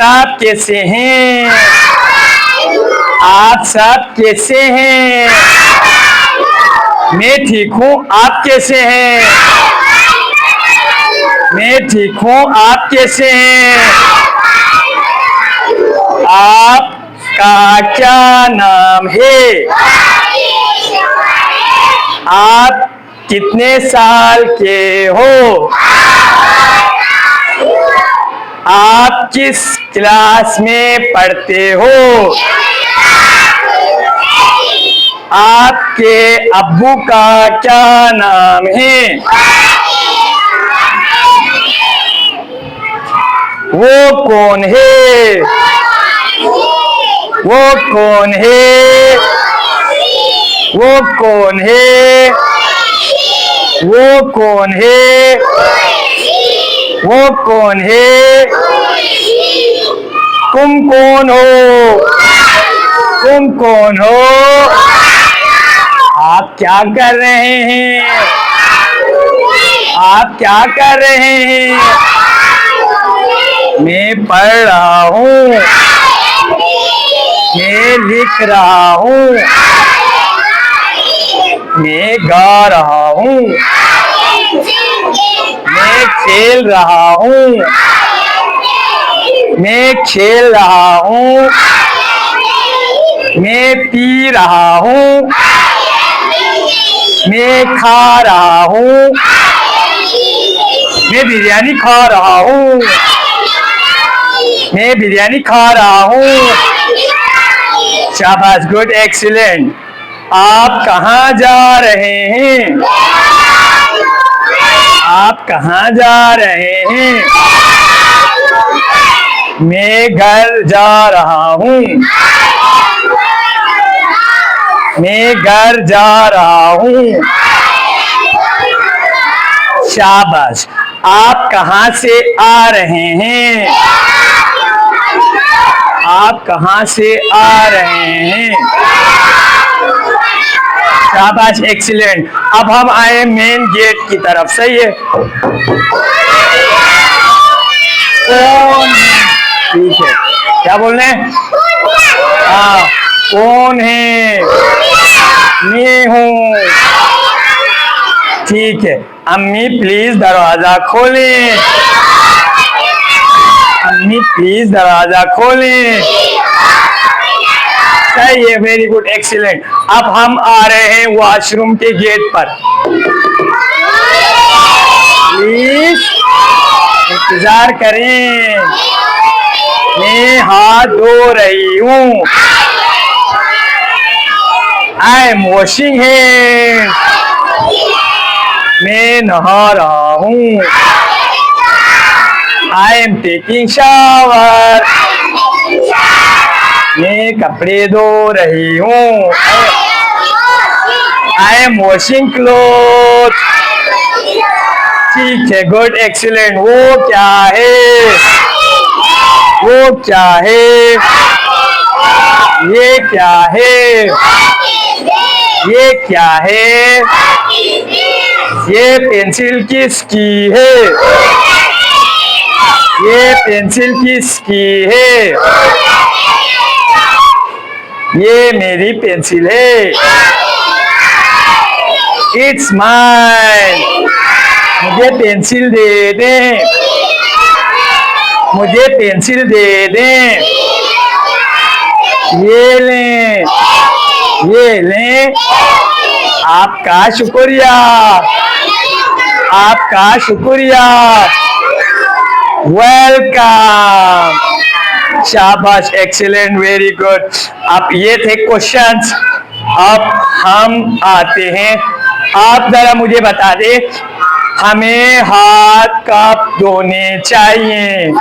आप कैसे हैं? आप सब कैसे हैं? मैं ठीक हूँ, आप कैसे हैं? मैं ठीक हूँ, आप कैसे हैं? आपका क्या नाम है? आप कितने साल के हो? आप किस क्लास में पढ़ते हो? आपके अब्बू का क्या नाम है? वो कौन है? वो कौन है? वो कौन है? वो कौन है? वो कौन है? तुम कौन हो? तुम कौन हो? आप क्या कर रहे हैं? आप क्या कर रहे हैं? मैं पढ़ रहा हूँ, मैं लिख रहा हूँ, मैं गा रहा हूँ, मैं खेल रहा हूँ, मैं खेल रहा हूँ, मैं पी रहा हूँ, मैं खा रहा हूँ, मैं बिरयानी खा रहा हूँ, मैं बिरयानी खा रहा हूँ। शाबाश, गुड, एक्सीलेंट। आप कहाँ जा रहे हैं? आप कहाँ जा रहे हैं? मैं घर जा रहा हूँ, मैं घर जा रहा हूँ। शाबाश। आप कहाँ से आ रहे हैं? आप कहाँ से आ रहे हैं? शाबाश, एक्सीलेंट। अब हम आए मेन गेट की तरफ। सही है, कौन? ठीक है, क्या बोल रहे हैं? हाँ, कौन है? मैं हूँ। ठीक है, अम्मी प्लीज दरवाजा खोलें। अम्मी प्लीज दरवाजा खोलें। सही है, वेरी गुड, एक्सीलेंट। अब हम आ रहे हैं वॉशरूम के गेट पर। प्लीज इंतजार करें, मैं हाथ धो रही हूँ। I am washing hand. मैं नहा रहा हूँ। I am taking shower. मैं कपड़े धो रही हूँ। I am washing cloth. ठीक है, गुड, एक्सीलेंट। वो क्या है? वो क्या है? ये क्या है? ये क्या है? ये पेंसिल किसकी है? ये पेंसिल किसकी है? ये मेरी पेंसिल है। It's mine. मुझे पेंसिल दे दें। मुझे पेंसिल दे दें। ये लें, ये लें। आपका शुक्रिया, आपका शुक्रिया। वेलकम। शाबाश, एक्सीलेंट, वेरी गुड। अब ये थे क्वेश्चंस। अब हम आते हैं, आप जरा मुझे बता दे, हमें हाथ कब धोने चाहिए?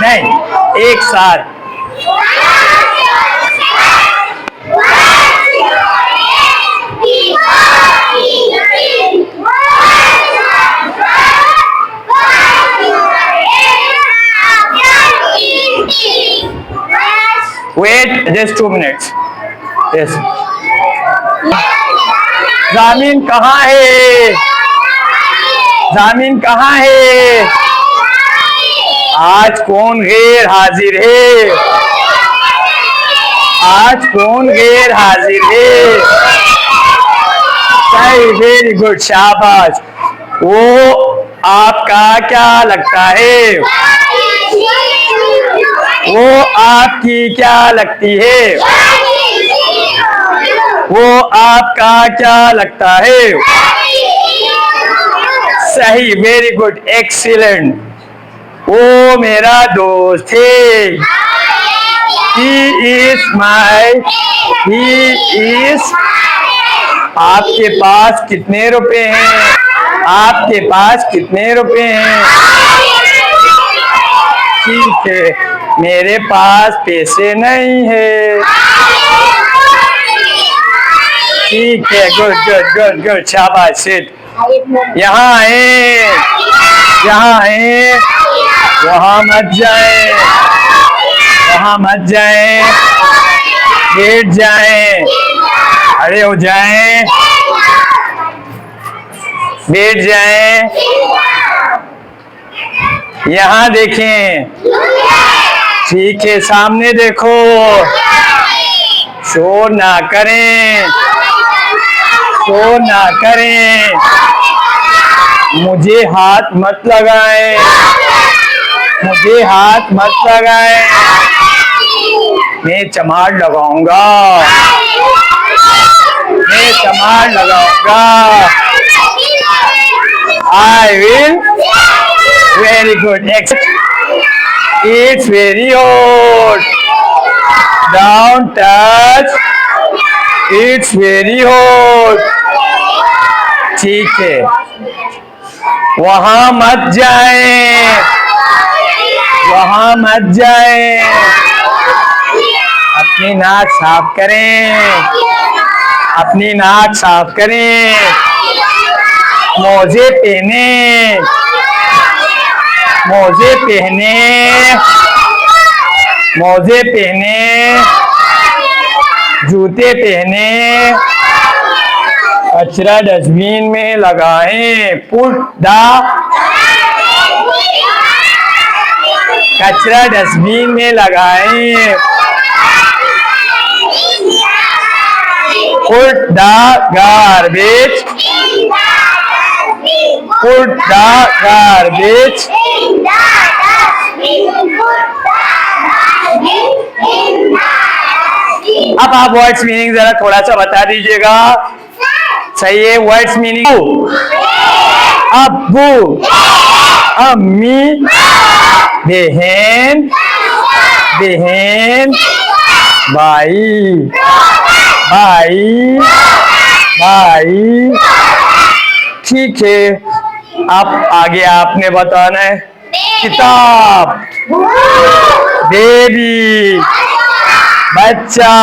नहीं, एक साथ। Wait, just 2 minutes. Yes. ज़मीन कहाँ है? जामिन कहाँ है? आज कौन गैर हाजिर है? आज कौन गैर हाजिर है? सही, वेरी गुड, शाबाश। वो आपका क्या लगता है? वो आपकी क्या लगती है? वो आपका क्या लगता है? सही, वेरी गुड, एक्सीलेंट। वो मेरा दोस्त है। He is। आपके पास कितने रुपए हैं? आपके पास कितने रुपए हैं? ठीक है, मेरे पास पैसे नहीं है। ठीक है, गुड गुड गुड गुड, शाबाश, सिट। यहाँ आए, यहाँ आए, वहाँ मत जाए, वहाँ मत जाए, बैठ जाए, खड़े हो जाए, बैठ जाए। यहाँ देखें, ठीक है, सामने देखो, शोर ना करें, शोर ना करें, मुझे हाथ मत लगाएं, मुझे हाथ मत लगाएं, मैं चमार लगाऊंगा, मैं चमार लगाऊंगा। I will। Very good, it's very hot, don't touch, it's very hot। ठीक है, वहाँ मत जाएं, वहाँ मत जाएं, अपनी नाक साफ करें, अपनी नाक साफ करें, मोजे पहने, मोजे पहने, मोजे पहने, जूते पहने, कचरा डस्टबिन में लगाएं, कचरा डस्टबिन में लगाएं, put the garbage, put the garbage, अब आप वर्ड्स मीनिंग जरा थोड़ा सा बता दीजिएगा। सही है, वर्ड्स मीनिंग, अब्बू, अम्मी, बहन, बहन, भाई, भाई, भाई। ठीक है, अब आगे आपने बताना है। किताब, बेबी, बच्चा,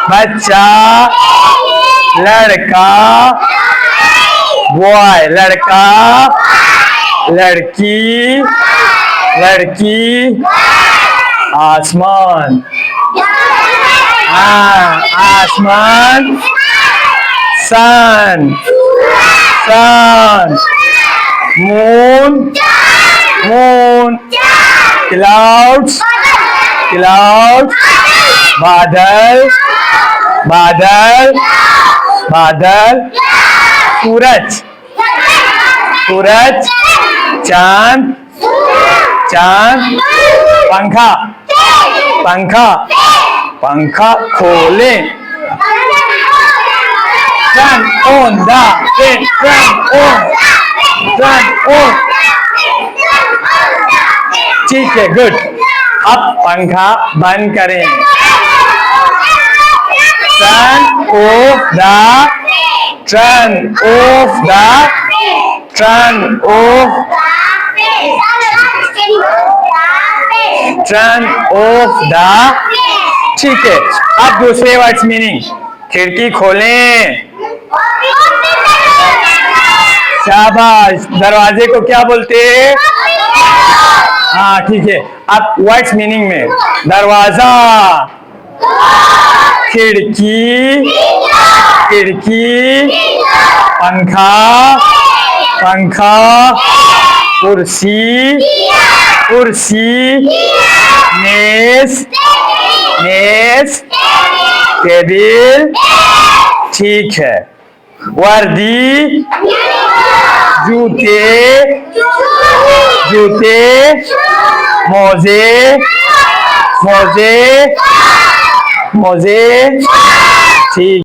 बच्चा, लड़का, बॉय, लड़का, लड़की, लड़की, आसमान, आसमान, सन, सन, मून, मून, क्लाउड्स, क्लाउड्स, बादल, बादल, बादल, सूरज, सूरज, चांद, चांद, पंखा, पंखा, पंखा खोलें, turn on the fan, turn on, turn on। ठीक है, गुड। अब पंखा बंद करें। Turn off the, turn off the, turn off, turn off the। ठीक है, अब दूसरे वर्ड्स मीनिंग। खिड़की खोलें, शाबाश। दरवाजे को क्या बोलते हैं? हाँ, ठीक है। अब वर्ड्स मीनिंग में, दरवाजा, खिड़की, खिड़की, पंखा, पंखा, कुर्सी, कुर्सी, मेज, मेज, टेबिल, ठीक है। वर्दी, जूते, जूते, मोजे, मोजे, मोजे, ठीक।